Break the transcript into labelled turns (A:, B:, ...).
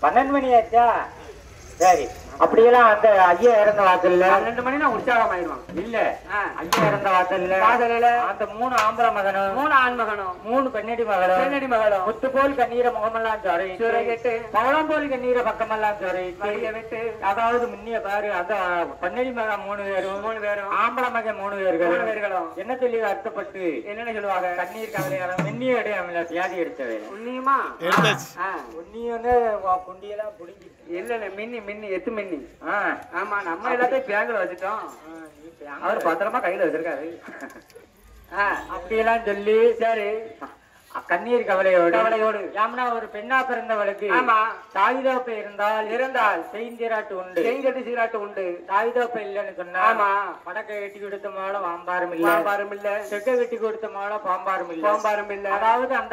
A: 12 மணி ஆச்சா? சரி, அப்படியெல்லாம் அந்த ஐயா இறந்த வாசல்ல 12 மணினா உற்சாகம் ஆயிடுவாங்க. இல்ல, ஐயா இறந்த வாசல்ல அந்த 3 ஆம்பளை மகனும் 3 ஆண் மகனும் 3 பெண்ணடி மகளும் முத்து போல் கண்ணீரை முகமெல்லாம் சொரை கேட்டு பவளம் போல் கண்ணீரை பக்கமெல்லாம் சொரை விட்டு, அதாவது முன்னிய பாரு அந்த பெண்ணடி மகன் 3 பேரும் ஆம்பளை மகன் 3 பேர்களும் என்ன சொல்லி அர்த்தப்பட்டு என்னன்னு சொல்லுவாங்க? கண்ணீர் கவலையால மின்னிய இடையில வியாதி எடுத்தது உன்னியுமா உன்னியும் குண்டியெல்லாம் புடிஞ்சி இல்ல மின்னி எத்து மின்னி. ஆமா, நம்ம எல்லாத்தையும் பேங்க்ல வச்சுட்டோம். அவர் பத்திரமா கையில வச்சிருக்காரு. அப்படியெல்லாம் சொல்லி சரி கண்ணீர் கவலையோடு யாமனா ஒரு பெண்ணா பிறந்தவளுக்கு தாய்தோப்பை இருந்தால் செய்திராட்டு உண்டு தாய்தோப்பை இல்லைன்னு சொன்னா படக்கை கட்டி கொடுத்த மாடம் வாம்பாரும் இல்ல செக்க கட்டி கொடுத்த மாடம் பாம்பாரும் இல்ல அதாவது அந்த